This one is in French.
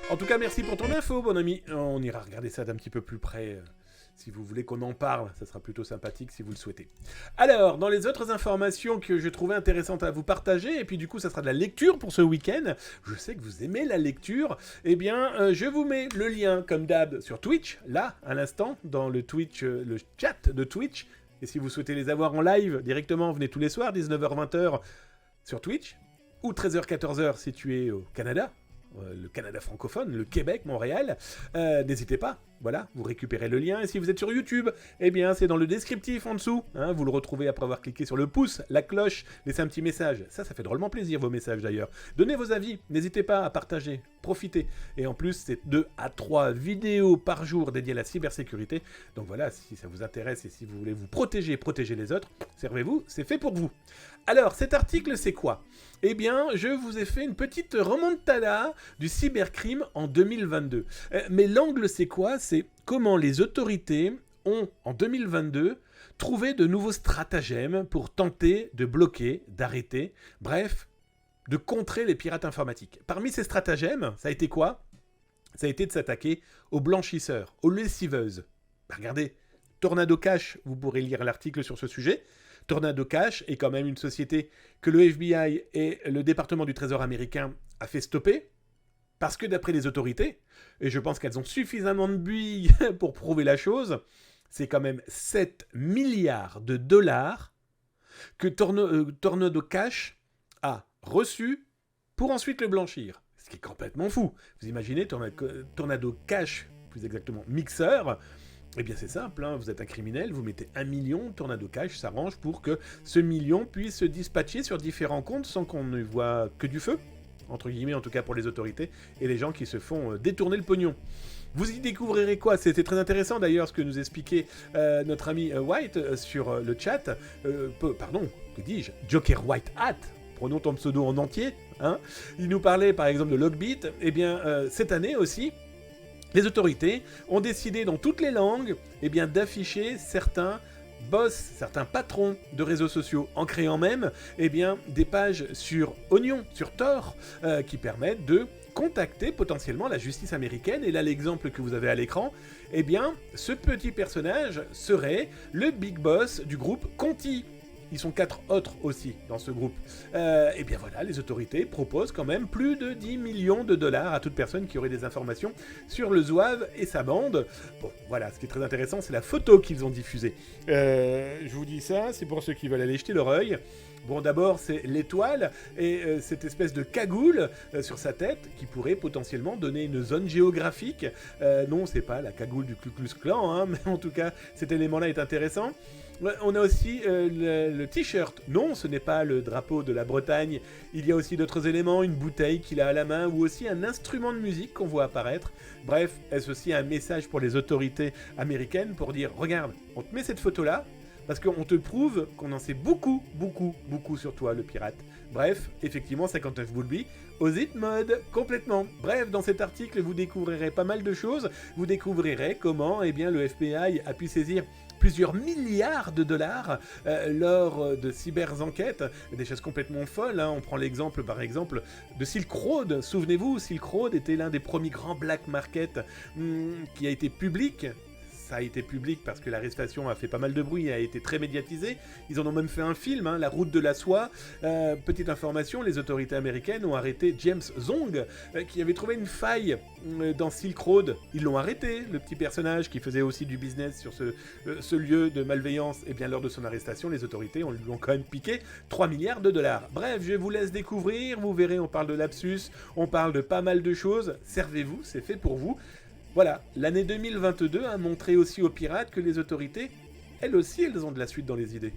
En tout cas, merci pour ton info, bon ami. On ira regarder ça d'un petit peu plus près. Si vous voulez qu'on en parle, ça sera plutôt sympathique si vous le souhaitez. Alors, dans les autres informations que je trouvais intéressantes à vous partager, et puis du coup ça sera de la lecture pour ce week-end, je sais que vous aimez la lecture, eh bien je vous mets le lien comme d'hab sur Twitch, là, à l'instant, dans le Twitch, le chat de Twitch, et si vous souhaitez les avoir en live directement, venez tous les soirs, 19h-20h sur Twitch, ou 13h-14h si tu es au Canada, le Canada francophone, le Québec, Montréal, n'hésitez pas, voilà, vous récupérez le lien, et si vous êtes sur YouTube, eh bien c'est dans le descriptif en dessous, hein, vous le retrouvez après avoir cliqué sur le pouce, la cloche, laissez un petit message, ça fait drôlement plaisir vos messages d'ailleurs, donnez vos avis, n'hésitez pas à partager, profitez, et en plus c'est 2 à 3 vidéos par jour dédiées à la cybersécurité, donc voilà, si ça vous intéresse et si vous voulez vous protéger les autres, servez-vous, c'est fait pour vous. Alors cet article c'est quoi ? Eh bien, je vous ai fait une petite remontada du cybercrime en 2022. Mais l'angle, c'est quoi ? C'est comment les autorités ont, en 2022, trouvé de nouveaux stratagèmes pour tenter de bloquer, d'arrêter, bref, de contrer les pirates informatiques. Parmi ces stratagèmes, ça a été quoi ? Ça a été de s'attaquer aux blanchisseurs, aux lessiveuses. Regardez, Tornado Cash, vous pourrez lire l'article sur ce sujet. Tornado Cash est quand même une société que le FBI et le département du Trésor américain a fait stopper, parce que d'après les autorités, et je pense qu'elles ont suffisamment de billes pour prouver la chose, c'est quand même 7 milliards de dollars que Tornado Cash a reçu pour ensuite le blanchir. Ce qui est complètement fou. Vous imaginez Tornado Cash, plus exactement Mixer. Eh bien c'est simple, hein, vous êtes un criminel, vous mettez 1 million, Tornado Cash s'arrange pour que ce million puisse se dispatcher sur différents comptes sans qu'on ne voit que du feu, entre guillemets en tout cas pour les autorités, et les gens qui se font détourner le pognon. Vous y découvrirez quoi ? C'était très intéressant d'ailleurs ce que nous expliquait notre ami White sur le chat, pardon, que dis-je, Joker White Hat, prenons ton pseudo en entier, hein. Il nous parlait par exemple de Logbit, eh bien cette année aussi, les autorités ont décidé dans toutes les langues eh bien, d'afficher certains boss, certains patrons de réseaux sociaux, en créant même eh bien, des pages sur Oignon, sur Tor, qui permettent de contacter potentiellement la justice américaine. Et là, l'exemple que vous avez à l'écran, eh bien, ce petit personnage serait le big boss du groupe Conti. Ils sont 4 autres aussi dans ce groupe. Et bien voilà, les autorités proposent quand même plus de 10 millions de dollars à toute personne qui aurait des informations sur le Zouave et sa bande. Bon, voilà, ce qui est très intéressant, c'est la photo qu'ils ont diffusée. Je vous dis ça, c'est pour ceux qui veulent aller jeter leur œil. Bon, d'abord, c'est l'étoile et cette espèce de cagoule sur sa tête qui pourrait potentiellement donner une zone géographique. Non, c'est pas la cagoule du Ku Klux Klan, hein, mais en tout cas, cet élément-là est intéressant. On a aussi le t-shirt. Non, ce n'est pas le drapeau de la Bretagne. Il y a aussi d'autres éléments, une bouteille qu'il a à la main ou aussi un instrument de musique qu'on voit apparaître. Bref, est-ce aussi un message pour les autorités américaines pour dire « Regarde, on te met cette photo-là parce qu'on te prouve qu'on en sait beaucoup, beaucoup, beaucoup sur toi, le pirate. » Bref, effectivement, 59 Bulby, aux hit mode, complètement. Bref, dans cet article, vous découvrirez pas mal de choses. Vous découvrirez comment eh bien, le FBI a pu saisir plusieurs milliards de dollars lors de cyber-enquêtes, des choses complètement folles, hein. On prend l'exemple par exemple de Silk Road. Souvenez-vous, Silk Road était l'un des premiers grands black market qui a été public. Ça a été public parce que l'arrestation a fait pas mal de bruit et a été très médiatisée. Ils en ont même fait un film, hein, La route de la soie. Petite information, les autorités américaines ont arrêté James Zong, qui avait trouvé une faille dans Silk Road. Ils l'ont arrêté, le petit personnage qui faisait aussi du business sur ce lieu de malveillance. Et bien lors de son arrestation, les autorités lui ont quand même piqué 3 milliards de dollars. Bref, je vous laisse découvrir, vous verrez, on parle de lapsus, on parle de pas mal de choses. Servez-vous, c'est fait pour vous. Voilà, l'année 2022 a montré aussi aux pirates que les autorités, elles aussi, elles ont de la suite dans les idées.